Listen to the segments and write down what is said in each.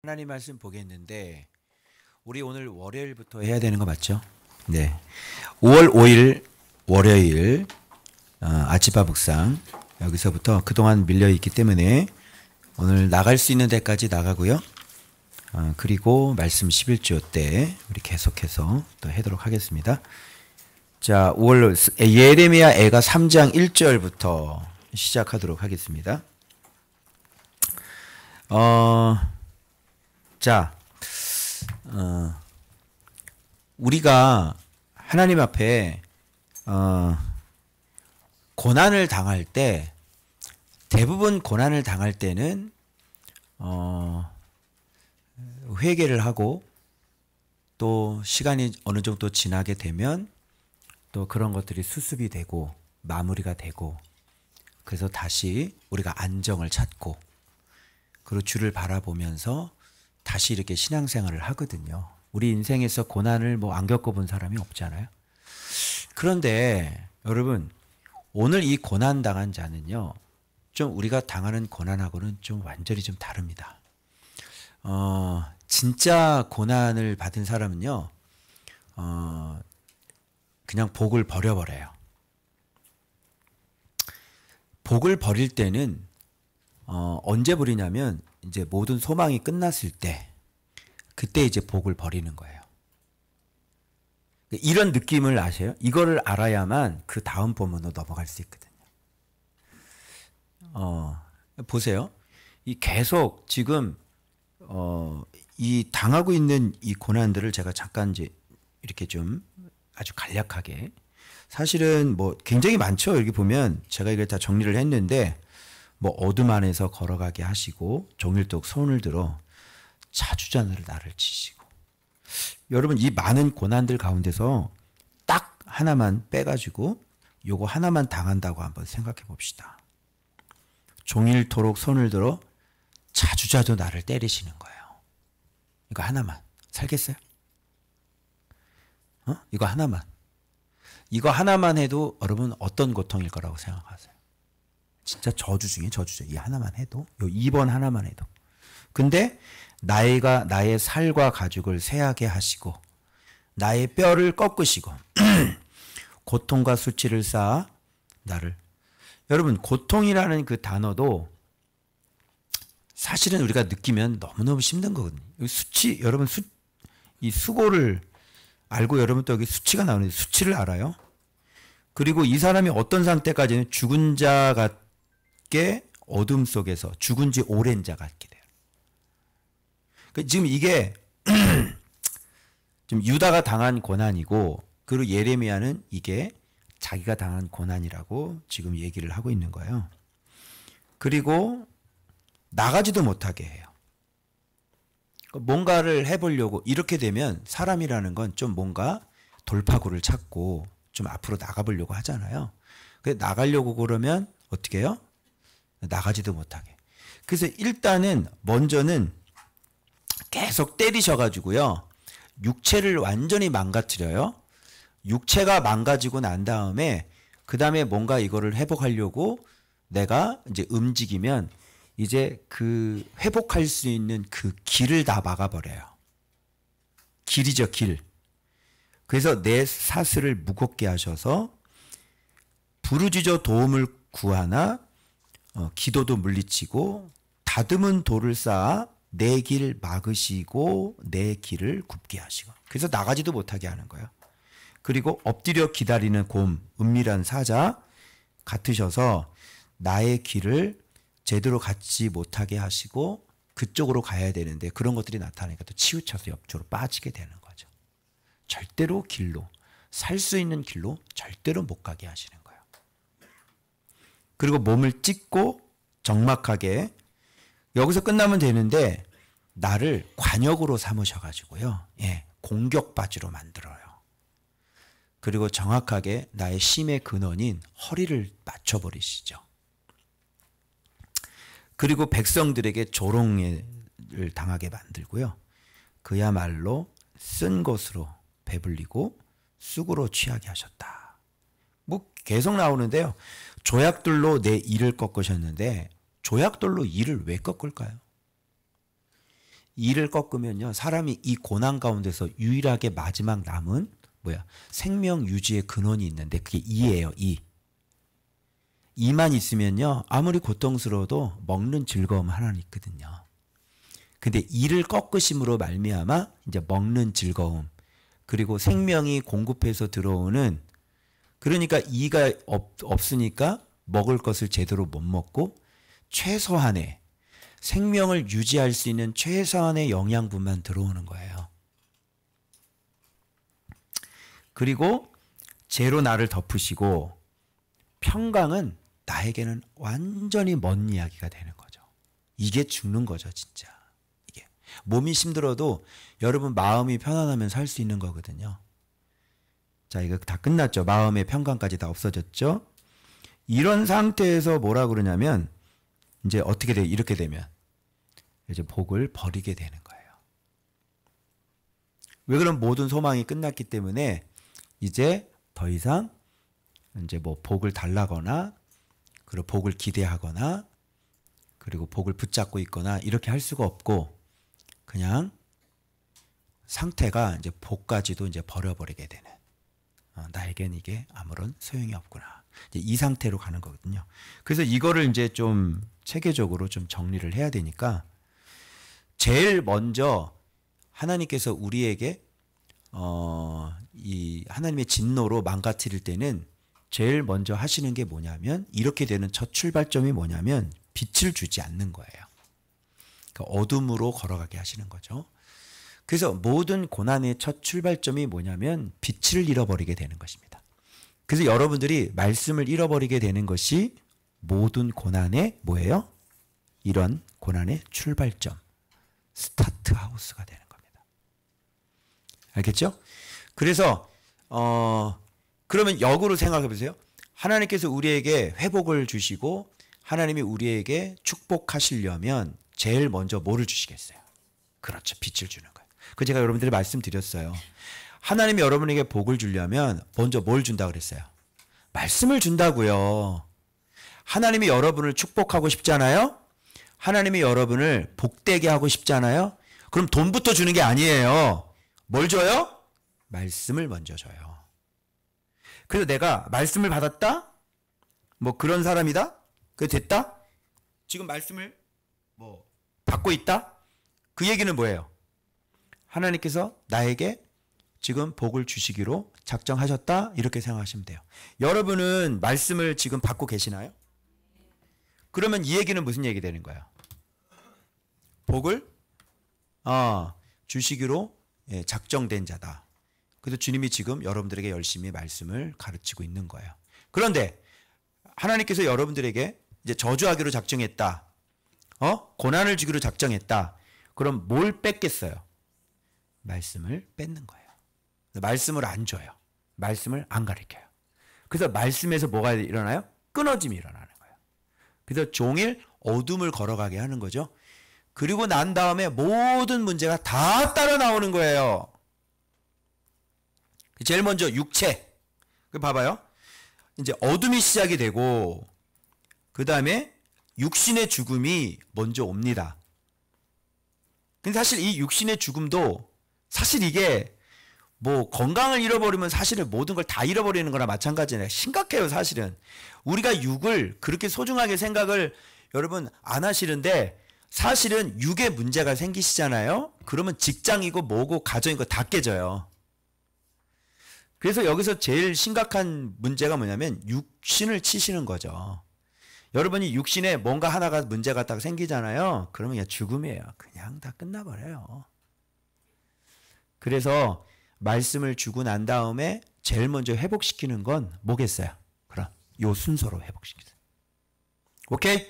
하나님 말씀 보겠는데 우리 오늘 월요일부터 해야 되는 거 맞죠? 네. 5월 5일 월요일 아침밥 묵상 여기서부터 그동안 밀려 있기 때문에 오늘 나갈 수 있는 데까지 나가고요. 그리고 말씀 11조 때 우리 계속해서 또 하도록 하겠습니다. 자, 5월 예레미야 애가 3장 1절부터 시작하도록 하겠습니다. 자, 우리가 하나님 앞에 고난을 당할 때 대부분 고난을 당할 때는 회개를 하고 또 시간이 어느 정도 지나게 되면 또 그런 것들이 수습이 되고 마무리가 되고 그래서 다시 우리가 안정을 찾고 그리고 주를 바라보면서 다시 이렇게 신앙생활을 하거든요. 우리 인생에서 고난을 안 겪어본 사람이 없잖아요. 그런데 여러분 오늘 이 고난 당한 자는요, 좀 우리가 당하는 고난하고는 좀 완전히 좀 다릅니다. 진짜 고난을 받은 사람은요, 그냥 복을 버려버려요. 복을 버릴 때는 언제 버리냐면 이제 모든 소망이 끝났을 때 그때 이제 복을 버리는 거예요. 이런 느낌을 아세요? 이거를 알아야만 그 다음 본문으로 넘어갈 수 있거든요. 보세요. 이 계속 지금 이 당하고 있는 이 고난들을 제가 잠깐 이제 이렇게 좀 아주 간략하게, 사실은 굉장히 많죠. 여기 보면 제가 이걸 다 정리를 했는데 어둠 안에서 걸어가게 하시고 종일토록 손을 들어 자주자나를 나를 치시고. 여러분 이 많은 고난들 가운데서 딱 하나만 빼가지고 요거 하나만 당한다고 한번 생각해 봅시다. 종일토록 손을 들어 자주자주 나를 때리시는 거예요. 이거 하나만 살겠어요? 이거 하나만. 이거 하나만 해도 여러분 어떤 고통일 거라고 생각하세요? 진짜 저주 중에 저주죠. 이 하나만 해도, 요 2번 하나만 해도. 근데 나의 살과 가죽을 쇠하게 하시고 나의 뼈를 꺾으시고 고통과 수치를 쌓아 나를. 여러분 고통이라는 그 단어도 사실은 우리가 느끼면 너무너무 힘든 거거든요. 수치, 여러분 이 수고를 알고 여러분 또 여기 수치가 나오는데 수치를 알아요? 그리고 이 사람이 어떤 상태까지는 죽은 자 같게 어둠 속에서 죽은 지 오랜 자 같게 돼요. 지금 이게 지금 유다가 당한 고난이고 그리고 예레미야는 이게 자기가 당한 고난이라고 지금 얘기를 하고 있는 거예요. 그리고 나가지도 못하게 해요. 뭔가를 해보려고 이렇게 되면 사람이라는 건 좀 뭔가 돌파구를 찾고 좀 앞으로 나가보려고 하잖아요. 나가려고 그러면 어떻게 해요? 나가지도 못하게. 그래서 일단은 먼저는 계속 때리셔가지고요, 육체를 완전히 망가뜨려요. 육체가 망가지고 난 다음에 그 다음에 뭔가 이거를 회복하려고 내가 이제 움직이면 이제 그 회복할 수 있는 그 길을 다 막아버려요. 길이죠, 길. 그래서 내 사슬을 무겁게 하셔서 부르짖어 도움을 구하나 기도도 물리치고 다듬은 돌을 쌓아 내 길 막으시고 내 길을 굽게 하시고. 그래서 나가지도 못하게 하는 거예요. 그리고 엎드려 기다리는 곰, 은밀한 사자 같으셔서 나의 길을 제대로 갖지 못하게 하시고 그쪽으로 가야 되는데 그런 것들이 나타나니까 또 치우쳐서 옆쪽으로 빠지게 되는 거죠. 절대로 길로, 살 수 있는 길로 절대로 못 가게 하시는 거예요. 그리고 몸을 찢고 적막하게, 여기서 끝나면 되는데 나를 관역으로 삼으셔가지고요, 공격바지로 만들어요. 그리고 정확하게 나의 심의 근원인 허리를 맞춰버리시죠. 그리고 백성들에게 조롱을 당하게 만들고요. 그야말로 쓴 것으로 배불리고 쑥으로 취하게 하셨다. 계속 나오는데요. 조약돌로 내 이를 꺾으셨는데 조약돌로 이를 왜 꺾을까요? 이를 꺾으면요. 사람이 이 고난 가운데서 유일하게 마지막 남은 뭐야? 생명 유지의 근원이 있는데 그게 이예요. 이. 이만 있으면요. 아무리 고통스러워도 먹는 즐거움 하나는 있거든요. 근데 이를 꺾으심으로 말미암아 이제 먹는 즐거움 그리고 생명이 공급해서 들어오는 그러니까 이가 없으니까 먹을 것을 제대로 못 먹고 최소한의 생명을 유지할 수 있는 최소한의 영양분만 들어오는 거예요. 그리고 죄로 나를 덮으시고 평강은 나에게는 완전히 먼 이야기가 되는 거죠. 이게 죽는 거죠, 진짜. 이게 몸이 힘들어도 여러분 마음이 편안하면 살 수 있는 거거든요. 자, 이거 다 끝났죠. 마음의 평강까지 다 없어졌죠. 이런 상태에서 뭐라 그러냐면 이제 어떻게 돼? 이렇게 되면 이제 복을 버리게 되는 거예요. 왜 그럼 모든 소망이 끝났기 때문에 이제 더 이상 이제 뭐 복을 달라거나 그리고 복을 기대하거나 그리고 복을 붙잡고 있거나 이렇게 할 수가 없고 그냥 상태가 이제 복까지도 이제 버려버리게 되는 나에겐 이게 아무런 소용이 없구나. 이제 이 상태로 가는 거거든요. 그래서 이거를 이제 좀 체계적으로 좀 정리를 해야 되니까 제일 먼저 하나님께서 우리에게 이 하나님의 진노로 망가뜨릴 때는 제일 먼저 하시는 게 뭐냐면 이렇게 되는 첫 출발점이 뭐냐면 빛을 주지 않는 거예요. 그러니까 어둠으로 걸어가게 하시는 거죠. 그래서 모든 고난의 첫 출발점이 뭐냐면 빛을 잃어버리게 되는 것입니다. 그래서 여러분들이 말씀을 잃어버리게 되는 것이 모든 고난의 뭐예요? 이런 고난의 출발점, 스타트 하우스가 되는 겁니다. 알겠죠? 그래서 그러면 역으로 생각해 보세요. 하나님께서 우리에게 회복을 주시고 하나님이 우리에게 축복하시려면 제일 먼저 뭐를 주시겠어요? 그렇죠. 빛을 주는 거예요. 그 제가 여러분들이 말씀드렸어요. 하나님이 여러분에게 복을 주려면 먼저 뭘 준다 그랬어요? 말씀을 준다고요. 하나님이 여러분을 축복하고 싶잖아요. 하나님이 여러분을 복되게 하고 싶잖아요. 그럼 돈부터 주는 게 아니에요. 뭘 줘요? 말씀을 먼저 줘요. 그래서 내가 말씀을 받았다? 뭐 그런 사람이다? 그게 됐다? 지금 말씀을 뭐 받고 있다? 그 얘기는 뭐예요? 하나님께서 나에게 지금 복을 주시기로 작정하셨다? 이렇게 생각하시면 돼요. 여러분은 말씀을 지금 받고 계시나요? 그러면 이 얘기는 무슨 얘기 되는 거예요? 복을 주시기로 작정된 자다. 그래서 주님이 지금 여러분들에게 열심히 말씀을 가르치고 있는 거예요. 그런데 하나님께서 여러분들에게 이제 저주하기로 작정했다. 고난을 주기로 작정했다. 그럼 뭘 뺏겠어요? 말씀을 뺏는 거예요. 말씀을 안 줘요. 말씀을 안 가르쳐요. 그래서 말씀에서 뭐가 일어나요? 끊어짐이 일어나는 거예요. 그래서 종일 어둠을 걸어가게 하는 거죠. 그리고 난 다음에 모든 문제가 다 따라 나오는 거예요. 제일 먼저 육체. 봐봐요. 이제 어둠이 시작이 되고 그 다음에 육신의 죽음이 먼저 옵니다. 근데 사실 이 육신의 죽음도 사실 이게 뭐 건강을 잃어버리면 사실은 모든 걸 다 잃어버리는 거나 마찬가지예요. 심각해요, 사실은. 우리가 육을 그렇게 소중하게 생각을 여러분 안 하시는데 사실은 육에 문제가 생기시잖아요. 그러면 직장이고 뭐고 가정이고 다 깨져요. 그래서 여기서 제일 심각한 문제가 뭐냐면 육신을 치시는 거죠. 여러분이 육신에 뭔가 하나가 문제가 딱 생기잖아요. 그러면 그냥 죽음이에요. 그냥 다 끝나버려요. 그래서 말씀을 주고 난 다음에 제일 먼저 회복시키는 건 뭐겠어요? 그럼 요 순서로 회복시키세요. 오케이?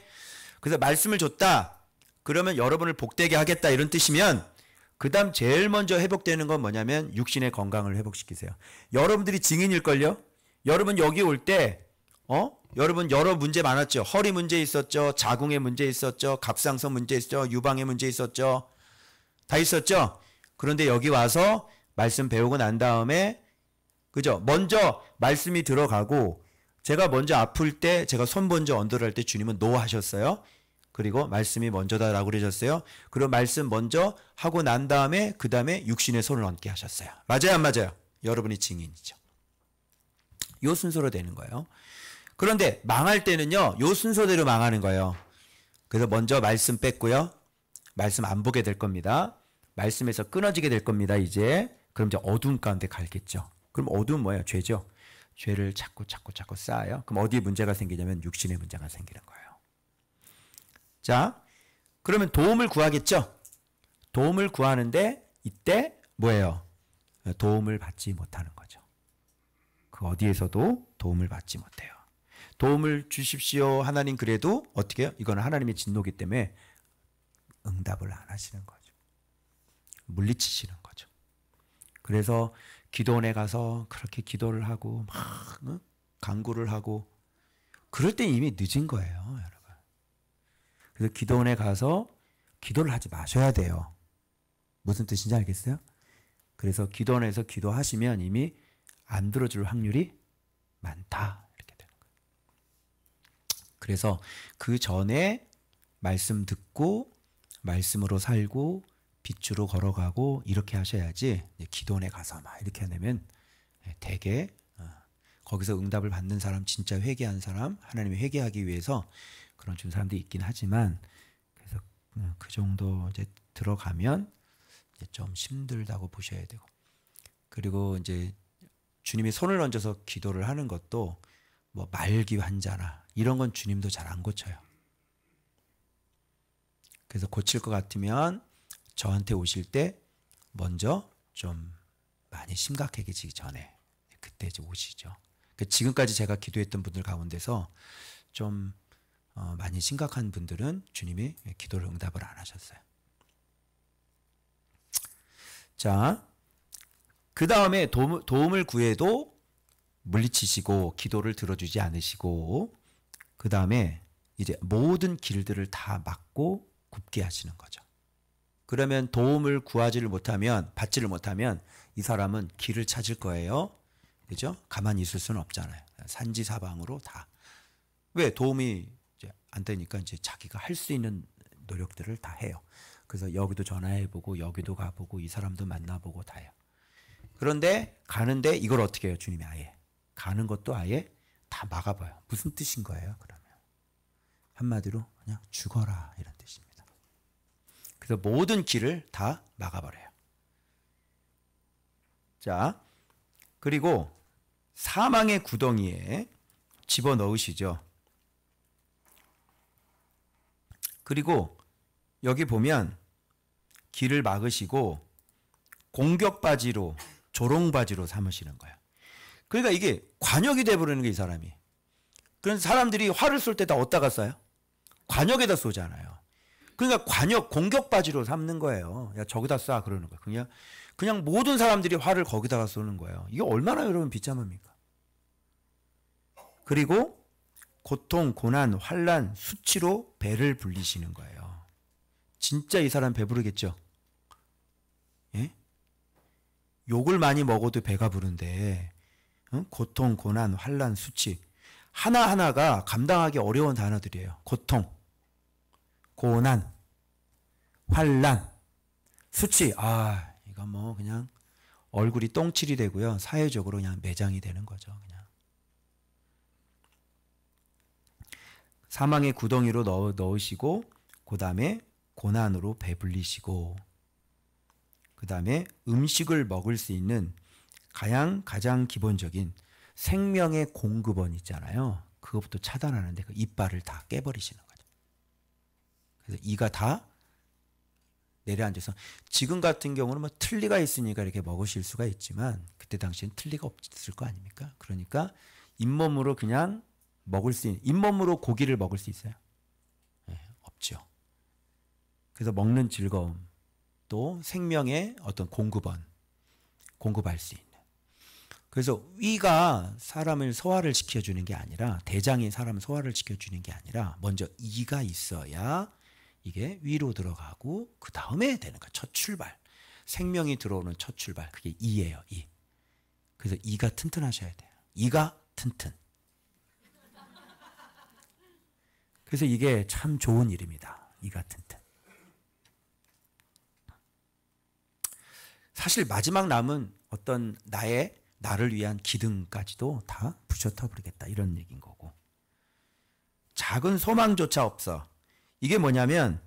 그래서 말씀을 줬다. 그러면 여러분을 복되게 하겠다 이런 뜻이면 그 다음 제일 먼저 회복되는 건 뭐냐면 육신의 건강을 회복시키세요. 여러분들이 증인일걸요? 여러분 여기 올 때 여러분 여러 문제 많았죠. 허리 문제 있었죠. 자궁에 문제 있었죠. 갑상선 문제 있었죠. 유방에 문제 있었죠. 다 있었죠. 그런데 여기 와서 말씀 배우고 난 다음에 그죠? 먼저 말씀이 들어가고 제가 먼저 아플 때 제가 손 먼저 언더를 할 때 주님은 노 하셨어요. 그리고 말씀이 먼저다라고 그러셨어요. 그리고 말씀 먼저 하고 난 다음에 그 다음에 육신의 손을 얹게 하셨어요. 맞아요, 안 맞아요? 여러분이 증인이죠. 요 순서로 되는 거예요. 그런데 망할 때는요, 요 순서대로 망하는 거예요. 그래서 먼저 말씀 뺐고요. 말씀 안 보게 될 겁니다. 말씀에서 끊어지게 될 겁니다, 이제. 그럼 이제 어두운 가운데 갈겠죠. 그럼 어두운 뭐예요? 죄죠. 죄를 자꾸 쌓아요. 그럼 어디에 문제가 생기냐면 육신의 문제가 생기는 거예요. 자, 그러면 도움을 구하겠죠? 도움을 구하는데 이때 뭐예요? 도움을 받지 못하는 거죠. 그 어디에서도 도움을 받지 못해요. 도움을 주십시오. 하나님 그래도 어떻게 해요? 이거는 하나님의 진노기 때문에 응답을 안 하시는 거죠. 물리치시는 거죠. 그래서 기도원에 가서 그렇게 기도를 하고 막 간구를 하고 그럴 때 이미 늦은 거예요, 여러분. 그래서 기도원에 가서 기도를 하지 마셔야 돼요. 무슨 뜻인지 알겠어요? 그래서 기도원에서 기도하시면 이미 안 들어줄 확률이 많다. 이렇게 되는 거예요. 그래서 그 전에 말씀 듣고 말씀으로 살고 빛으로 걸어가고 이렇게 하셔야지 기도원에 가서 막 이렇게 하면 되게 거기서 응답을 받는 사람, 진짜 회개한 사람, 하나님이 회개하기 위해서 그런 준 사람들이 있긴 하지만 그래서 그 정도 이제 들어가면 이제 좀 힘들다고 보셔야 되고 그리고 이제 주님이 손을 얹어서 기도를 하는 것도 뭐 말기 환자나 이런 건 주님도 잘 안 고쳐요. 그래서 고칠 것 같으면 저한테 오실 때 먼저 좀 많이 심각해지기 전에 그때 이제 오시죠. 지금까지 제가 기도했던 분들 가운데서 좀 많이 심각한 분들은 주님이 기도를 응답을 안 하셨어요. 자, 그 다음에 도움을 구해도 물리치시고 기도를 들어주지 않으시고 그 다음에 이제 모든 길들을 다 막고 굽게 하시는 거죠. 그러면 도움을 구하지를 못하면 받지를 못하면 이 사람은 길을 찾을 거예요. 그죠? 가만히 있을 수는 없잖아요. 산지사방으로 다. 왜? 도움이 이제 안 되니까 이제 자기가 할 수 있는 노력들을 다 해요. 그래서 여기도 전화해보고 여기도 가보고 이 사람도 만나보고 다 해요. 그런데 가는데 이걸 어떻게 해요? 주님이 아예. 가는 것도 아예 다 막아봐요. 무슨 뜻인 거예요? 그러면. 한마디로 그냥 죽어라 이런 뜻입니다. 그래서 모든 길을 다 막아버려요. 자, 그리고 사망의 구덩이에 집어넣으시죠. 그리고 여기 보면 길을 막으시고 공격바지로 조롱바지로 삼으시는 거예요. 그러니까 이게 관역이 돼버리는 게 이 사람이. 그런 사람들이 화를 쏠 때 다 어디다가 쏴요? 관역에다 쏘잖아요. 그러니까 관역 공격바지로 삼는 거예요. 야 저기다 쏴 그러는 거예요. 그냥 모든 사람들이 화를 거기다가 쏘는 거예요. 이게 얼마나 여러분 비참합니까? 그리고 고통, 고난, 환난, 수치로 배를 불리시는 거예요. 진짜 이 사람 배부르겠죠? 예? 욕을 많이 먹어도 배가 부른데 고통, 고난, 환난, 수치 하나하나가 감당하기 어려운 단어들이에요. 고통, 고난, 환난, 수치. 이건 뭐 그냥 얼굴이 똥칠이 되고요. 사회적으로 그냥 매장이 되는 거죠. 그냥. 사망의 구덩이로 넣으시고 그 다음에 고난으로 배불리시고 그 다음에 음식을 먹을 수 있는 가장 기본적인 생명의 공급원 있잖아요. 그것부터 차단하는데 그 이빨을 다 깨버리시는 거죠. 그래서 이가 다 내려앉아서 지금 같은 경우는 뭐 틀니가 있으니까 이렇게 먹으실 수가 있지만 그때 당시엔 틀니가 없을 거 아닙니까? 그러니까 잇몸으로 그냥 먹을 수 있는 잇몸으로 고기를 먹을 수 있어요? 네, 없죠. 그래서 먹는 즐거움 또 생명의 어떤 공급할 수 있는. 그래서 위가 사람을 소화를 시켜주는 게 아니라 대장이 사람을 소화를 시켜주는 게 아니라 먼저 이가 있어야 이게 위로 들어가고 그 다음에 되는 거야. 첫 출발. 생명이 들어오는 첫 출발. 그게 이예요. 이. 그래서 이가 튼튼하셔야 돼요. 이가 튼튼. 그래서 이게 참 좋은 일입니다. 이 같은 뜻. 사실 마지막 남은 어떤 나를 위한 기둥까지도 다 부셔터버리겠다 이런 얘기인 거고. 작은 소망조차 없어. 이게 뭐냐면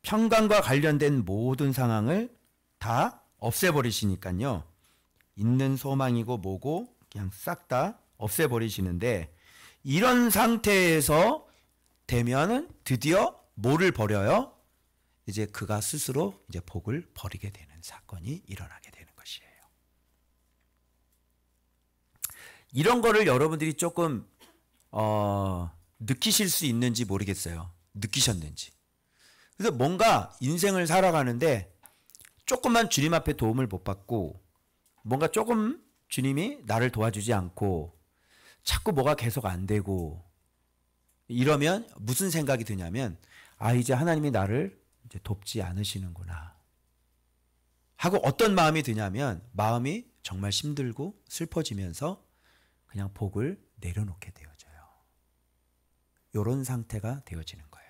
평강과 관련된 모든 상황을 다 없애버리시니까요. 있는 소망이고 뭐고 그냥 싹 다 없애버리시는데, 이런 상태에서 되면은 드디어 뭐를 버려요? 이제 그가 스스로 이제 복을 버리게 되는 사건이 일어나게 되는 것이에요. 이런 거를 여러분들이 조금 느끼실 수 있는지 모르겠어요. 느끼셨는지. 그래서 뭔가 인생을 살아가는데 조금만 주님 앞에 도움을 못 받고, 뭔가 조금 주님이 나를 도와주지 않고 자꾸 뭐가 계속 안 되고 이러면 무슨 생각이 드냐면, 아, 이제 하나님이 나를 이제 돕지 않으시는구나 하고 어떤 마음이 드냐면, 마음이 정말 힘들고 슬퍼지면서 그냥 복을 내려놓게 되어져요. 이런 상태가 되어지는 거예요.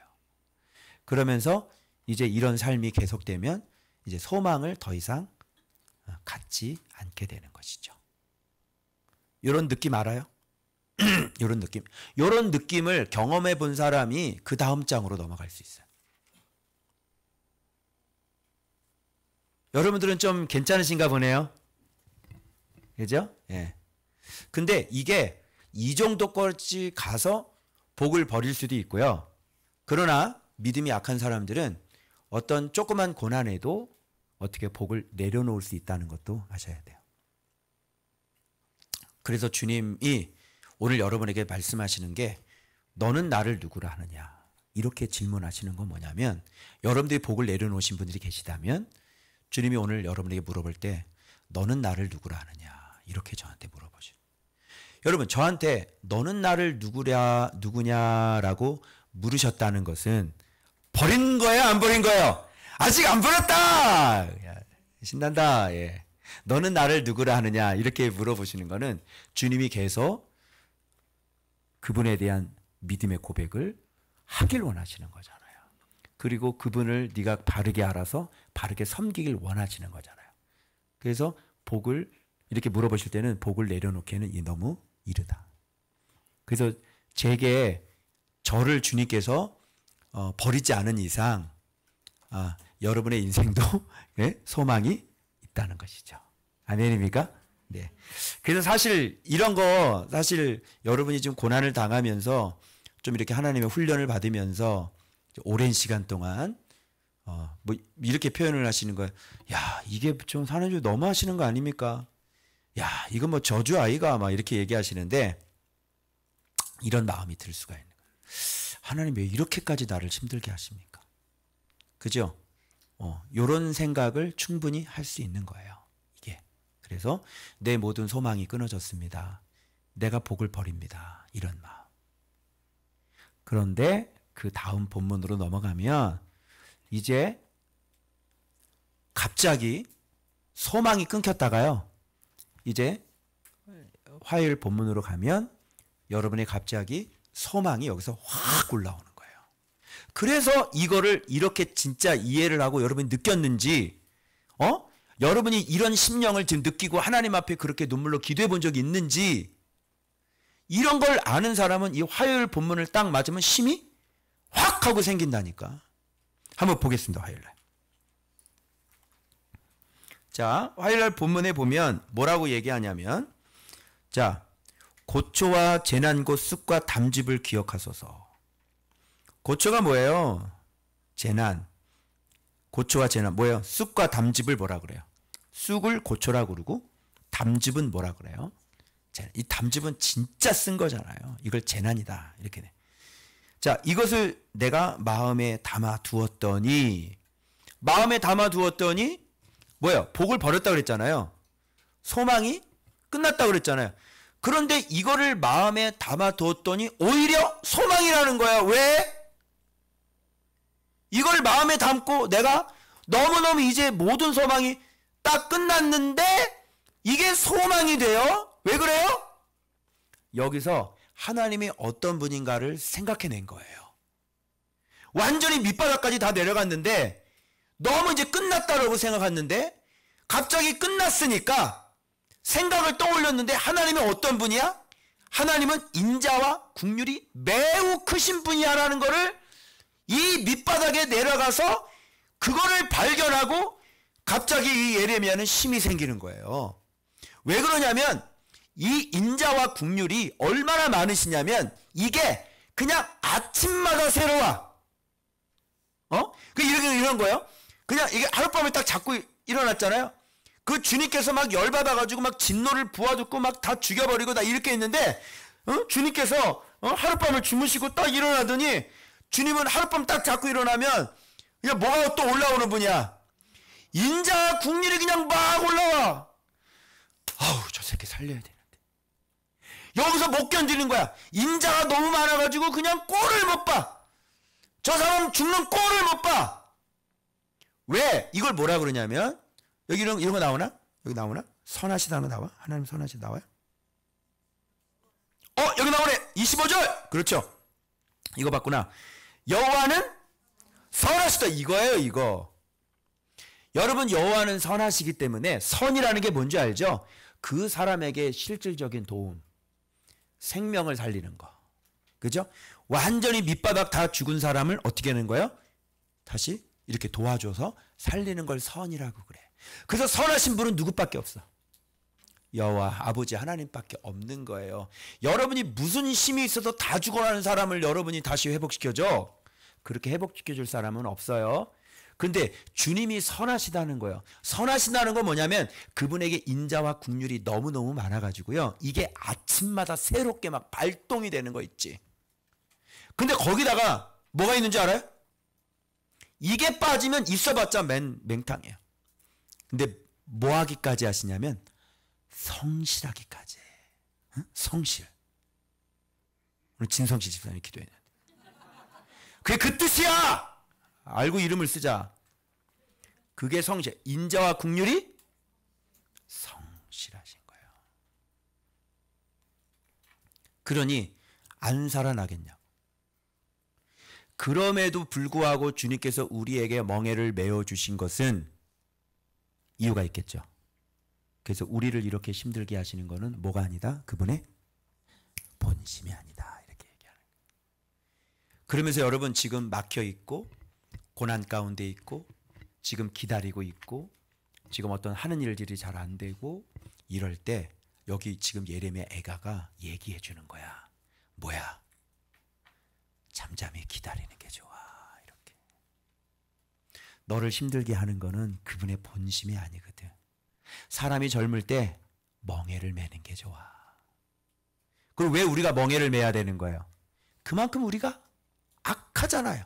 그러면서 이제 이런 삶이 계속되면 이제 소망을 더 이상 갖지 않게 되는 것이죠. 이런 느낌 알아요? 이런 느낌. 이런 느낌을 경험해 본 사람이 그 다음 장으로 넘어갈 수 있어요. 여러분들은 좀 괜찮으신가 보네요. 그죠? 예. 근데 이게 이 정도까지 가서 복을 버릴 수도 있고요. 그러나 믿음이 약한 사람들은 어떤 조그만 고난에도 어떻게 복을 내려놓을 수 있다는 것도 아셔야 돼요. 그래서 주님이 오늘 여러분에게 말씀하시는 게, 너는 나를 누구라 하느냐, 이렇게 질문하시는 건 뭐냐면, 여러분들이 복을 내려놓으신 분들이 계시다면 주님이 오늘 여러분에게 물어볼 때 너는 나를 누구라 하느냐, 이렇게 저한테 물어보시죠. 여러분, 저한테 너는 나를 누구냐라고 물으셨다는 것은 버린 거예요, 안 버린 거예요? 아직 안 버렸다. 야, 신난다. 예. 너는 나를 누구라 하느냐, 이렇게 물어보시는 거는 주님이 계속 그분에 대한 믿음의 고백을 하길 원하시는 거잖아요. 그리고 그분을 네가 바르게 알아서 바르게 섬기길 원하시는 거잖아요. 그래서 복을 이렇게 물어보실 때는 복을 내려놓기에는 너무 이르다. 그래서 제게 저를 주님께서 버리지 않은 이상 여러분의 인생도 예? 소망이 있다는 것이죠. 아멘입니까? 네. 그래서 사실 이런 거, 사실 여러분이 지금 고난을 당하면서 좀 이렇게 하나님의 훈련을 받으면서 오랜 시간 동안 뭐 이렇게 표현을 하시는 거예요. 야, 이게 좀 하나님 너무 하시는 거 아닙니까? 야, 이건 뭐 저주 아이가 막 이렇게 얘기하시는데, 이런 마음이 들 수가 있는 거예요. 하나님 왜 이렇게까지 나를 힘들게 하십니까? 그죠? 요런 생각을 충분히 할 수 있는 거예요. 이게. 그래서 내 모든 소망이 끊어졌습니다. 내가 복을 버립니다. 이런 마음. 그런데 그 다음 본문으로 넘어가면 이제 갑자기 소망이 끊겼다가요, 이제 화요일 본문으로 가면 여러분의 갑자기 소망이 여기서 확 올라오는 거예요. 그래서 이거를 이렇게 진짜 이해를 하고 여러분이 느꼈는지, 여러분이 이런 심령을 지금 느끼고 하나님 앞에 그렇게 눈물로 기도해 본 적이 있는지, 이런 걸 아는 사람은 이 화요일 본문을 딱 맞으면 힘이 확 하고 생긴다니까. 한번 보겠습니다. 화요일날. 자, 화요일날 본문에 보면 뭐라고 얘기하냐면, 자, 고초와 재난 곧 쑥과 담즙을 기억하소서. 고초가 뭐예요? 재난. 고초와 재난 뭐예요? 쑥과 담즙을 뭐라 그래요? 쑥을 고초라고 그러고 담즙은 뭐라 그래요? 이 담즙은 진짜 쓴 거잖아요. 이걸 재난이다 이렇게 돼. 자, 이것을 내가 마음에 담아 두었더니, 마음에 담아 두었더니 뭐예요? 복을 버렸다 그랬잖아요. 소망이 끝났다 그랬잖아요. 그런데 이거를 마음에 담아 두었더니 오히려 소망이라는 거야. 왜? 이걸 마음에 담고 내가 너무너무 이제 모든 소망이 딱 끝났는데 이게 소망이 돼요? 왜 그래요? 여기서 하나님이 어떤 분인가를 생각해낸 거예요. 완전히 밑바닥까지 다 내려갔는데 너무 이제 끝났다라고 생각했는데 갑자기 끝났으니까 생각을 떠올렸는데 하나님은 어떤 분이야? 하나님은 인자와 긍휼이 매우 크신 분이야라는 거를 이 밑바닥에 내려가서 그거를 발견하고 갑자기 이 예레미야는 힘이 생기는 거예요. 왜 그러냐면 이 인자와 긍휼이 얼마나 많으시냐면 이게 그냥 아침마다 새로워. 이런 거예요. 그냥 이게 하룻밤을 딱 잡고 일어났잖아요. 그 주님께서 막 열받아가지고 막 진노를 부어듣고 막 다 죽여버리고 다 이렇게 했는데, 주님께서 하룻밤을 주무시고 딱 일어나더니 주님은 하룻밤 딱 잡고 일어나면 그냥 뭐가 또 올라오는 분이야. 인자와 긍휼이 그냥 막 올라와. 아우, 저 새끼 살려야 되는데. 여기서 못 견디는 거야. 인자가 너무 많아가지고 그냥 꼴을 못 봐. 저 사람 죽는 꼴을 못 봐. 왜? 이걸 뭐라 그러냐면, 여기 이런 거 나오나? 여기 나오나? 선하시다는 거 나와? 하나님 선하시다 나와요? 여기 나오네. 25절. 그렇죠. 이거 봤구나. 여호와는 선하시다. 이거예요, 이거. 여러분, 여호와는 선하시기 때문에 선이라는 게 뭔지 알죠? 그 사람에게 실질적인 도움, 생명을 살리는 거. 그죠? 완전히 밑바닥 다 죽은 사람을 어떻게 하는 거예요? 다시 이렇게 도와줘서 살리는 걸 선이라고 그래. 그래서 선하신 분은 누구밖에 없어? 여호와 아버지 하나님밖에 없는 거예요. 여러분이 무슨 힘이 있어도 다 죽어가는 사람을 여러분이 다시 회복시켜줘? 그렇게 회복시켜줄 사람은 없어요. 근데 주님이 선하시다는 거예요. 선하시다는 건 뭐냐면 그분에게 인자와 긍휼이 너무너무 많아가지고요. 이게 아침마다 새롭게 막 발동이 되는 거 있지. 근데 거기다가 뭐가 있는지 알아요? 이게 빠지면 있어봤자 맹탕이에요. 근데 뭐 하기까지 하시냐면 성실하기까지. 성실. 오늘 진성씨 집사님 기도했는데. 그게 그 뜻이야. 알고 이름을 쓰자. 그게 성실. 인자와 긍휼이 성실하신 거예요. 그러니 안 살아나겠냐고. 그럼에도 불구하고 주님께서 우리에게 멍에를 메어 주신 것은 이유가 있겠죠. 그래서 우리를 이렇게 힘들게 하시는 것은 뭐가 아니다? 그분의 본심이 아니다. 이렇게 얘기하는 거예요. 그러면서 여러분 지금 막혀 있고 고난 가운데 있고 지금 기다리고 있고 지금 어떤 하는 일들이 잘 안 되고 이럴 때 여기 지금 예레미야 애가가 얘기해 주는 거야. 뭐야? 잠잠히 기다리는 게 좋아. 이렇게. 너를 힘들게 하는 거는 그분의 본심이 아니거든. 사람이 젊을 때 멍에를 매는 게 좋아. 그럼 왜 우리가 멍에를 매야 되는 거예요? 그만큼 우리가 악하잖아요.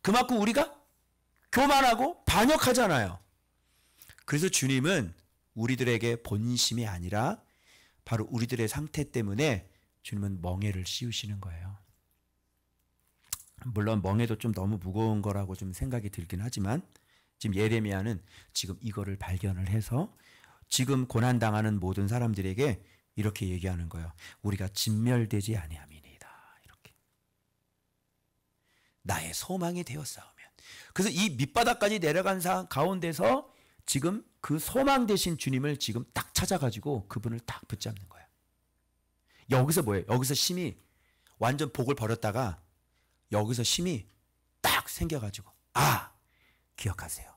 그만큼 우리가 교만하고 반역하잖아요. 그래서 주님은 우리들에게 본심이 아니라 바로 우리들의 상태 때문에 주님은 멍에를 씌우시는 거예요. 물론 멍에도 좀 너무 무거운 거라고 좀 생각이 들긴 하지만 지금 예레미야는 지금 이거를 발견을 해서 지금 고난당하는 모든 사람들에게 이렇게 얘기하는 거예요. 우리가 진멸되지 아니함이니이다. 이렇게. 나의 소망이 되었사오면. 그래서 이 밑바닥까지 내려간 가운데서 지금 그 소망 되신 주님을 지금 딱 찾아가지고 그분을 딱 붙잡는 거예요. 여기서 뭐예요? 여기서 심이 완전 복을 버렸다가 여기서 힘이 딱 생겨가지고 기억하세요.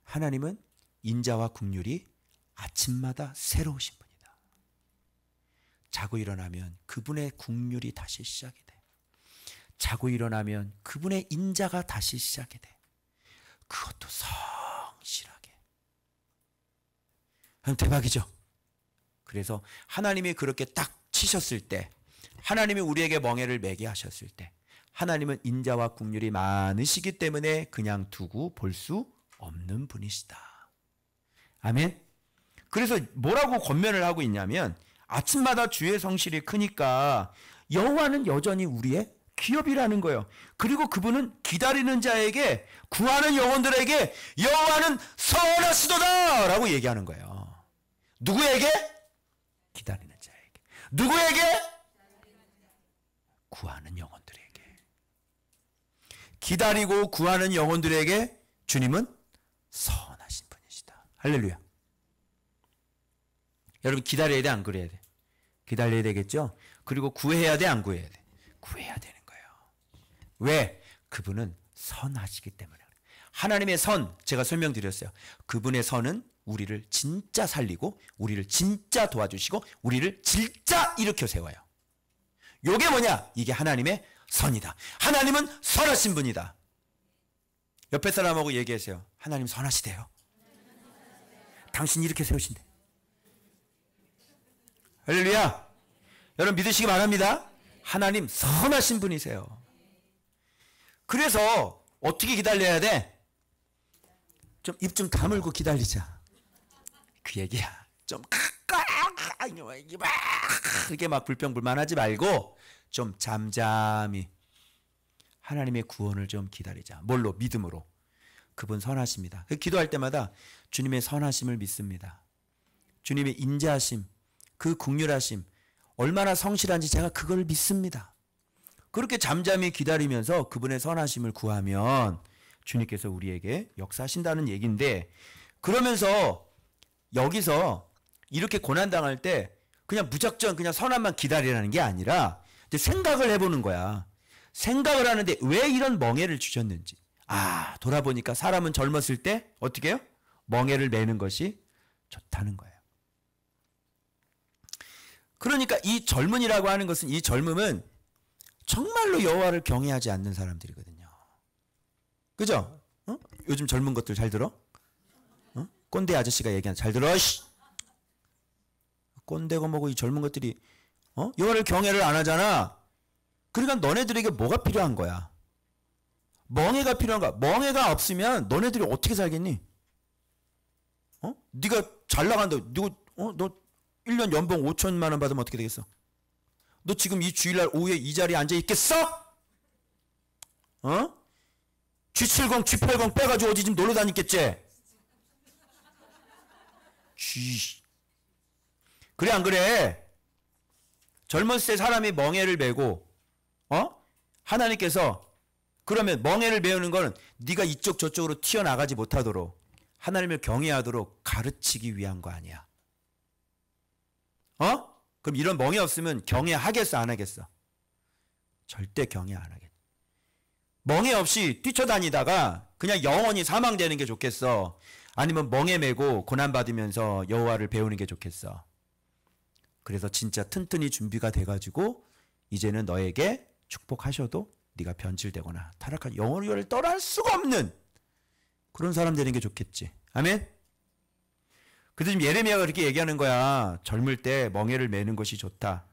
하나님은 인자와 긍휼이 아침마다 새로우신 분이다. 자고 일어나면 그분의 긍휼이 다시 시작이 돼. 자고 일어나면 그분의 인자가 다시 시작이 돼. 그것도 성실하게. 그럼 대박이죠. 그래서 하나님이 그렇게 딱 치셨을 때, 하나님이 우리에게 멍에를 매게 하셨을 때 하나님은 인자와 긍휼이 많으시기 때문에 그냥 두고 볼 수 없는 분이시다. 아멘. 그래서 뭐라고 권면을 하고 있냐면 아침마다 주의 성실이 크니까 여호와는 여전히 우리의 기업이라는 거예요. 그리고 그분은 기다리는 자에게 구하는 영혼들에게 여호와는 선하시도다 라고 얘기하는 거예요. 누구에게? 기다리는 자에게. 누구에게? 구하는 영혼들에게. 기다리고 구하는 영혼들에게 주님은 선하신 분이시다. 할렐루야. 여러분 기다려야 돼, 안 그래야 돼? 기다려야 되겠죠? 그리고 구해야 돼, 안 구해야 돼? 구해야 되는 거예요. 왜? 그분은 선하시기 때문에. 하나님의 선, 제가 설명드렸어요. 그분의 선은 우리를 진짜 살리고 우리를 진짜 도와주시고 우리를 진짜 일으켜 세워요. 요게 뭐냐? 이게 하나님의 선이다. 하나님은 선하신 분이다. 옆에 사람하고 얘기하세요. 하나님 선하시대요. 당신 이렇게 세우신대. 할렐루야. 여러분 믿으시기 바랍니다. 하나님 선하신 분이세요. 그래서 어떻게 기다려야 돼? 좀 입 좀 다물고 기다리자. 그 얘기야. 좀 이렇게 막 불평불만하지 말고 좀 잠잠히 하나님의 구원을 좀 기다리자. 뭘로? 믿음으로. 그분 선하십니다. 기도할 때마다 주님의 선하심을 믿습니다. 주님의 인자하심, 그 긍휼하심, 얼마나 성실한지 제가 그걸 믿습니다. 그렇게 잠잠히 기다리면서 그분의 선하심을 구하면 주님께서 우리에게 역사하신다는 얘기인데, 그러면서 여기서 이렇게 고난당할 때 그냥 무작정 그냥 선함만 기다리라는 게 아니라 이제 생각을 해보는 거야. 생각을 하는데 왜 이런 멍해를 주셨는지. 돌아보니까 사람은 젊었을 때 어떻게 해요? 멍해를 매는 것이 좋다는 거예요. 그러니까 이 젊은이라고 하는 것은, 이 젊음은 정말로 여호와를 경외하지 않는 사람들이거든요. 그죠? 요즘 젊은 것들 잘 들어? 꼰대 아저씨가 얘기하는 잘 들어. 씨. 꼰대고 뭐고 이 젊은 것들이 여호와를 경외를 안 하잖아. 그러니까 너네들에게 뭐가 필요한 거야? 멍해가 필요한 거야. 멍해가 없으면 너네들이 어떻게 살겠니? 네가 잘 나간다. 너 1년 연봉 5천만 원 받으면 어떻게 되겠어? 너 지금 이 주일날 오후에 이 자리에 앉아 있겠어? G70, G80 빼가지고 어디 좀 놀러 다녔겠지? 그래 안 그래? 젊었을 때 사람이 멍해를 메고 하나님께서 그러면 멍해를 메우는 거는 네가 이쪽 저쪽으로 튀어나가지 못하도록 하나님을 경외하도록 가르치기 위한 거 아니야. 그럼 이런 멍해 없으면 경외하겠어, 안 하겠어? 절대 경외 안 하겠어. 멍해 없이 뛰쳐다니다가 그냥 영원히 사망되는 게 좋겠어? 아니면 멍해 메고 고난받으면서 여호와를 배우는 게 좋겠어? 그래서 진짜 튼튼히 준비가 돼가지고 이제는 너에게 축복하셔도 네가 변질되거나 타락한 영혼을 떠날 수가 없는 그런 사람 되는 게 좋겠지. 아멘? 그래서 지금 예레미야가 그렇게 얘기하는 거야. 젊을 때 멍해를 메는 것이 좋다.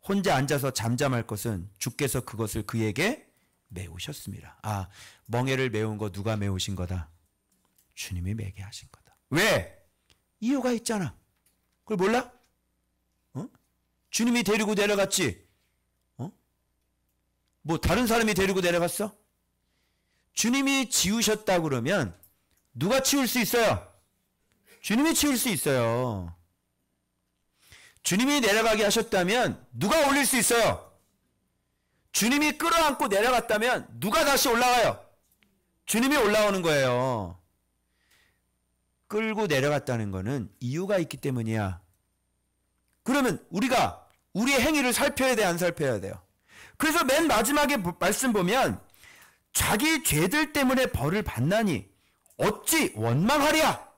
혼자 앉아서 잠잠할 것은 주께서 그것을 그에게 메우셨습니다. 멍해를 메운 거 누가 메우신 거다? 주님이 메게 하신 거다. 왜? 이유가 있잖아. 그걸 몰라? 주님이 데리고 내려갔지. 뭐 다른 사람이 데리고 내려갔어? 주님이 지우셨다 그러면 누가 치울 수 있어요? 주님이 치울 수 있어요. 주님이 내려가게 하셨다면 누가 올릴 수 있어요? 주님이 끌어안고 내려갔다면 누가 다시 올라가요? 주님이 올라오는 거예요. 끌고 내려갔다는 거는 이유가 있기 때문이야. 그러면 우리가 우리의 행위를 살펴야 돼, 안 살펴야 돼요? 그래서 맨 마지막에 말씀 보면 자기 죄들 때문에 벌을 받나니 어찌 원망하랴?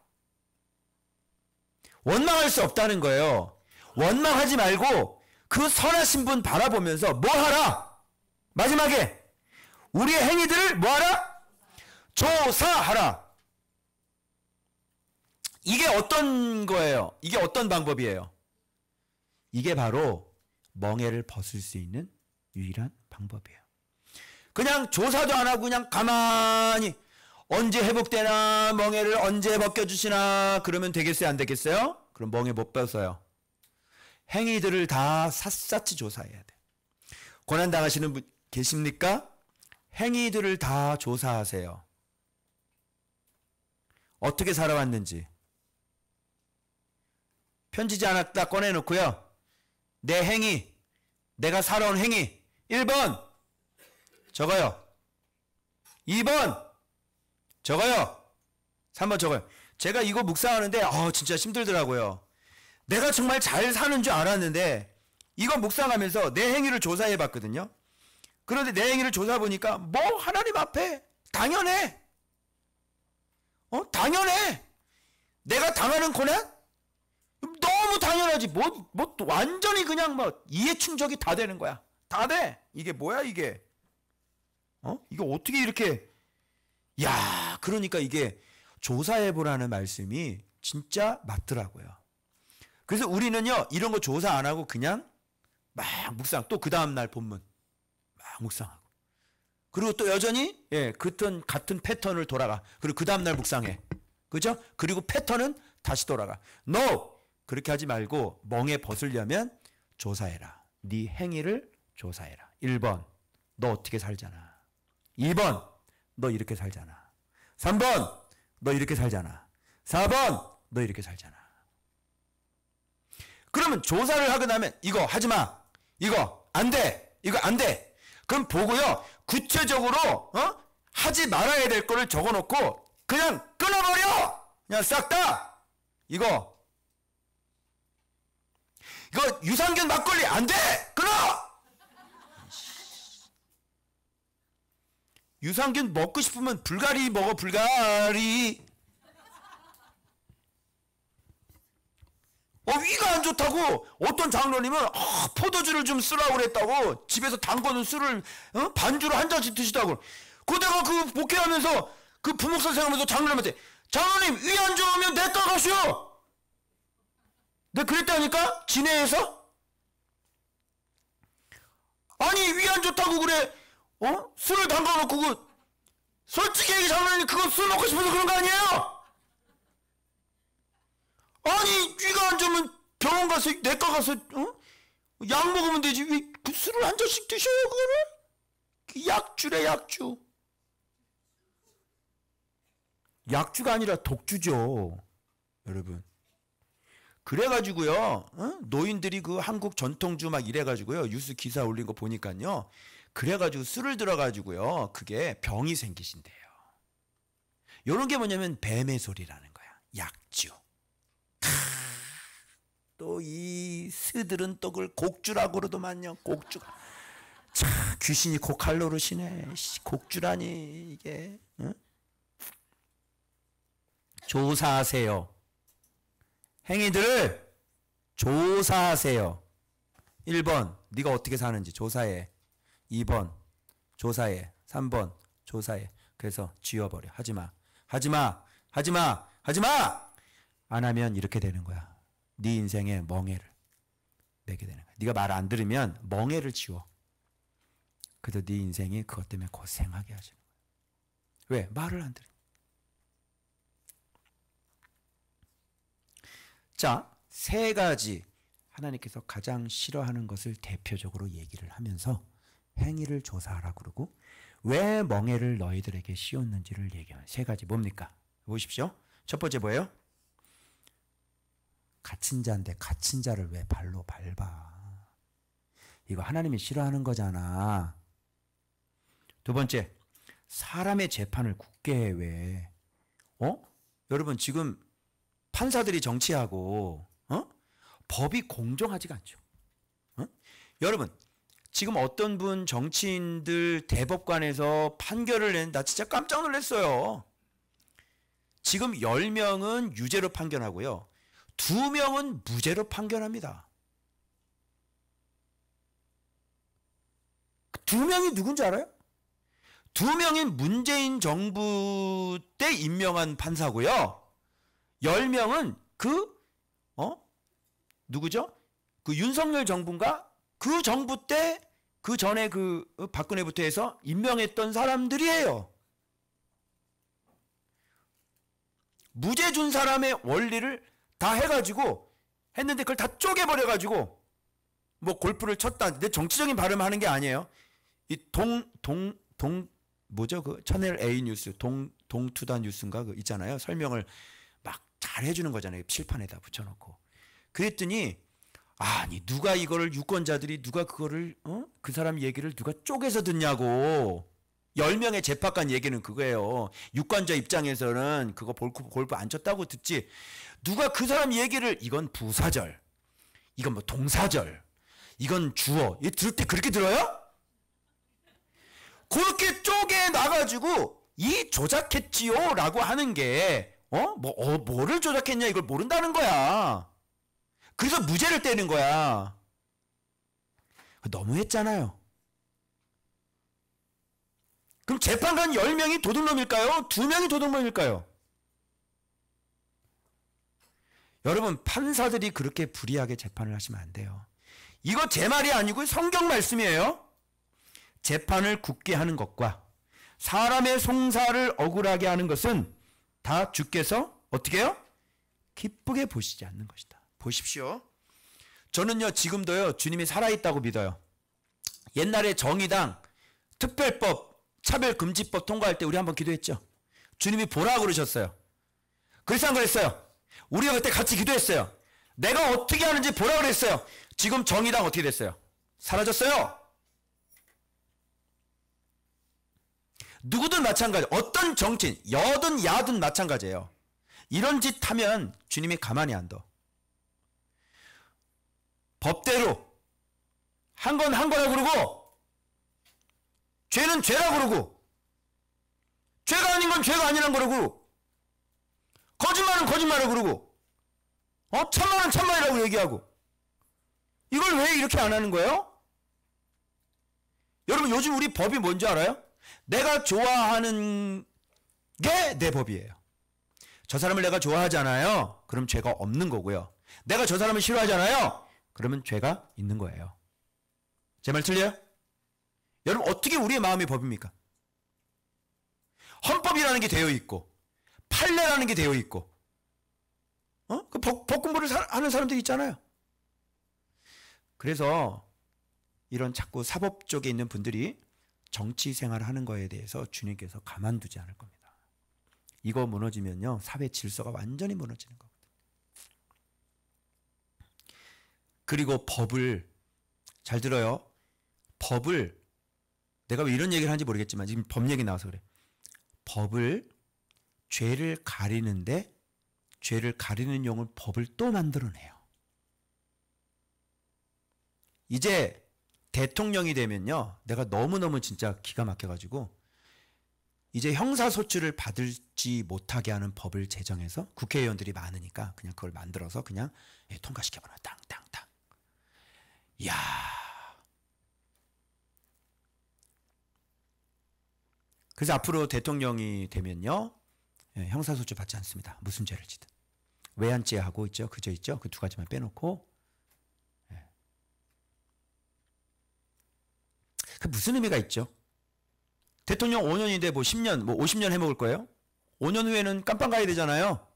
원망할 수 없다는 거예요. 원망하지 말고 그 선하신 분 바라보면서 뭐 하라? 마지막에 우리의 행위들을 뭐 하라? 조사하라. 이게 어떤 거예요? 이게 어떤 방법이에요? 이게 바로 멍해를 벗을 수 있는 유일한 방법이에요. 그냥 조사도 안 하고 그냥 가만히 언제 회복되나, 멍해를 언제 벗겨주시나 그러면 되겠어요, 안 되겠어요? 그럼 멍해 못 벗어요. 행위들을 다 샅샅이 조사해야 돼. 고난당하시는 분 계십니까? 행위들을 다 조사하세요. 어떻게 살아왔는지. 편지지 하나 딱 꺼내놓고요. 내 행위, 내가 살아온 행위 1번 적어요. 2번 적어요. 3번 적어요. 제가 이거 묵상하는데 진짜 힘들더라고요. 내가 정말 잘 사는 줄 알았는데 이거 묵상하면서 내 행위를 조사해 봤거든요. 그런데 내 행위를 조사해 보니까 뭐 하나님 앞에 당연해. 당연해. 내가 당하는 고난? 너무 당연하지. 뭐 완전히 그냥 뭐 이해 충족이 다 되는 거야. 다 돼. 이게 뭐야 이게? 이거 어떻게 이렇게? 야, 그러니까 이게 조사해보라는 말씀이 진짜 맞더라고요. 그래서 우리는요, 이런 거 조사 안 하고 그냥 막 묵상, 또 그 다음날 본문 막 묵상하고. 그리고 또 여전히, 같은 패턴을 돌아가. 그리고 그 다음날 묵상해. 그죠? 그리고 패턴은 다시 돌아가. No! 그렇게 하지 말고 멍에 벗으려면 조사해라. 네 행위를 조사해라. 1번, 너 어떻게 살잖아. 2번, 너 이렇게 살잖아. 3번, 너 이렇게 살잖아. 4번, 너 이렇게 살잖아. 그러면 조사를 하고 나면 이거 하지 마. 이거 안 돼. 이거 안 돼. 그럼 보고요. 구체적으로 하지 말아야 될 거를 적어놓고 그냥 끊어버려. 그냥 싹 다. 이거 유산균 막걸리 안 돼. 끊어. 유산균 먹고 싶으면 불가리 먹어. 불가리. 위가 안 좋다고 어떤 장로님은 포도주를 좀 쓰라고 그랬다고 집에서 담궈놓은 술을 반주로 한 잔씩 드시다고. 그러다가 그 목회하면서 그 부목사 생각하면서 장로님한테 장로님 위 안 좋으면 내과 가시오. 내가 그랬다니까 진해에서. 아니 위 안 좋다고 그래. 술을 담궈놓고 솔직히 얘기 장로님 그거 술 먹고 싶어서 그런 거 아니에요? 아니 위가 안 좋으면 병원 가서 내과 가서 약 먹으면 되지. 왜 그 술을 한 잔씩 드셔요 그거를? 그 약주래 약주. 약주가 아니라 독주죠 여러분. 그래가지고요 노인들이 그 한국 전통주 막 이래가지고요 뉴스 기사 올린 거 보니까요 그래가지고 술을 들어가지고요 그게 병이 생기신대요. 요런 게 뭐냐면 뱀의 소리라는 거야. 약주. 또 이 스들은 또 그걸 곡주라고 그러더만요. 곡주가. 참 귀신이 곡할 노릇이네. 곡주라니 이게. 조사하세요. 행위들을 조사하세요. 1번 네가 어떻게 사는지 조사해. 2번 조사해. 3번 조사해. 그래서 지워버려. 하지마. 하지마. 하지마. 하지마. 안 하면 이렇게 되는 거야. 네 인생에 멍해를 매게 되는 거야. 네가 말 안 들으면 멍해를 지워. 그래도 네 인생이 그것 때문에 고생하게 하시는 거야. 왜? 말을 안 들어. 자, 세 가지 하나님께서 가장 싫어하는 것을 대표적으로 얘기를 하면서 행위를 조사하라고 그러고 왜 멍해를 너희들에게 씌웠는지를 얘기하는 세 가지 뭡니까? 보십시오. 첫 번째 뭐예요? 갇힌 자인데 갇힌 자를 왜 발로 밟아? 이거 하나님이 싫어하는 거잖아. 두 번째, 사람의 재판을 굳게 해 왜? 여러분 지금 판사들이 정치하고 법이 공정하지가 않죠. 여러분 지금 어떤 분 정치인들 대법관에서 판결을 낸 나 진짜 깜짝 놀랐어요. 지금 10명은 유죄로 판결하고요. 2명은 무죄로 판결합니다. 2명이 누군지 알아요? 2명이 문재인 정부 때 임명한 판사고요. 10명은 누구죠? 그 윤석열 정부인가? 그 정부 때 그 전에 그 박근혜부터 해서 임명했던 사람들이에요. 무죄 준 사람의 원리를 다 해가지고 했는데 그걸 다 쪼개버려가지고 뭐 골프를 쳤다. 내 정치적인 발음을 하는 게 아니에요. 이 뭐죠? 그 채널 A 뉴스 동투다 뉴스인가 그 있잖아요. 설명을 막 잘 해주는 거잖아요. 칠판에다 붙여놓고. 그랬더니 아니 누가 이거를 유권자들이 누가 그거를 그 사람 얘기를 누가 쪼개서 듣냐고. 10명의 재판관 얘기는 그거예요. 유권자 입장에서는 그거 골프 안 쳤다고 듣지. 누가 그 사람 얘기를 이건 부사절, 이건 뭐 동사절, 이건 주어. 얘 들을 때 그렇게 들어요? 그렇게 쪼개놔가지고 이 조작했지요 라고 하는 게 뭐를 조작했냐 이걸 모른다는 거야. 그래서 무죄를 떼는 거야. 너무했잖아요. 그럼 재판관 10명이 도둑놈일까요? 2명이 도둑놈일까요? 여러분, 판사들이 그렇게 불의하게 재판을 하시면 안 돼요. 이거 제 말이 아니고 성경 말씀이에요. 재판을 굳게 하는 것과 사람의 송사를 억울하게 하는 것은 다 주께서 어떻게 해요? 기쁘게 보시지 않는 것이다. 보십시오. 저는요, 지금도요, 주님이 살아있다고 믿어요. 옛날에 정의당 특별법 차별금지법 통과할 때 우리 한번 기도했죠. 주님이 보라고 그러셨어요. 그래서 안 그랬어요. 우리가 그때 같이 기도했어요. 내가 어떻게 하는지 보라 그랬어요. 지금 정의당 어떻게 됐어요? 사라졌어요. 누구든 마찬가지. 어떤 정치인, 여든 야든 마찬가지예요. 이런 짓 하면 주님이 가만히 안 둬. 법대로 한 건 한 거라 그러고 죄는 죄라 그러고 죄가 아닌 건 죄가 아니란 그러고 거짓말은 거짓말이라 그러고 참말은 참말이라고 얘기하고 이걸 왜 이렇게 안 하는 거예요? 여러분 요즘 우리 법이 뭔지 알아요? 내가 좋아하는 게 내 법이에요. 저 사람을 내가 좋아하잖아요. 그럼 죄가 없는 거고요. 내가 저 사람을 싫어하잖아요. 그러면 죄가 있는 거예요. 제 말 틀려요? 여러분 어떻게 우리의 마음이 법입니까? 헌법이라는 게 되어 있고 판례라는 게 되어 있고 그 법 공부를 하는 사람들이 있잖아요. 그래서 이런 자꾸 사법 쪽에 있는 분들이 정치 생활을 하는 거에 대해서 주님께서 가만두지 않을 겁니다. 이거 무너지면요 사회 질서가 완전히 무너지는 거거든요. 그리고 법을 잘 들어요. 법을 내가 왜 이런 얘기를 하는지 모르겠지만 지금 법 얘기 나와서 그래. 법을 죄를 가리는데 죄를 가리는 용을 법을 또 만들어내요. 이제 대통령이 되면요 내가 너무너무 진짜 기가 막혀가지고 이제 형사소추를 받을지 못하게 하는 법을 제정해서 국회의원들이 많으니까 그냥 그걸 만들어서 그냥 통과시켜버려. 땅땅땅. 이야. 그래서 앞으로 대통령이 되면요 형사소추 받지 않습니다. 무슨 죄를 지든. 외환죄하고 있죠. 그저 있죠. 그 두 가지만 빼놓고. 그 무슨 의미가 있죠? 대통령 5년인데 뭐 10년, 뭐 50년 해먹을 거예요? 5년 후에는 깜빵 가야 되잖아요.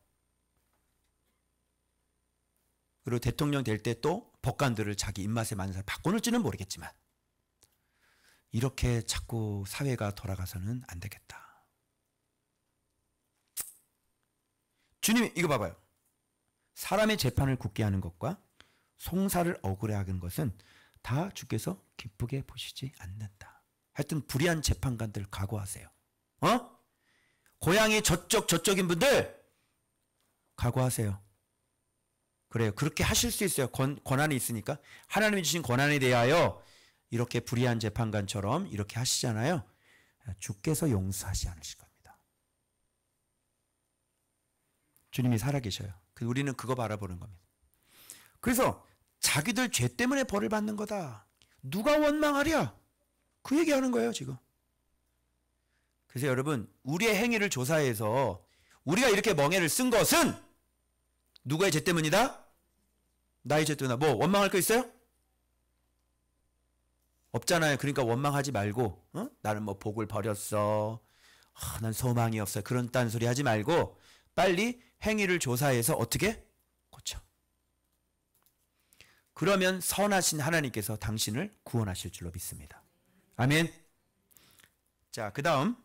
그리고 대통령 될 때 또 법관들을 자기 입맛에 맞는 사람 바꿔놓을지는 모르겠지만 이렇게 자꾸 사회가 돌아가서는 안 되겠다. 주님 이거 봐봐요. 사람의 재판을 굳게 하는 것과 송사를 억울해하는 것은 다 주께서 기쁘게 보시지 않는다. 하여튼 불의한 재판관들 각오하세요. 고향이 저쪽인 분들 각오하세요. 그래요. 그렇게 하실 수 있어요. 권한이 있으니까. 하나님이 주신 권한에 대하여 이렇게 불의한 재판관처럼 이렇게 하시잖아요. 주께서 용서하지 않으실 겁니다. 주님이 살아계셔요. 우리는 그거 바라보는 겁니다. 그래서 자기들 죄 때문에 벌을 받는 거다. 누가 원망하랴? 그 얘기하는 거예요 지금. 그래서 여러분 우리의 행위를 조사해서 우리가 이렇게 멍해를 쓴 것은 누구의 죄 때문이다? 나의 죄 때문이다. 뭐 원망할 거 있어요? 없잖아요. 그러니까 원망하지 말고 나는 뭐 복을 버렸어. 난 소망이 없어요. 그런 딴소리 하지 말고 빨리 행위를 조사해서 어떻게? 고쳐. 그러면 선하신 하나님께서 당신을 구원하실 줄로 믿습니다. 아멘. 자, 그 다음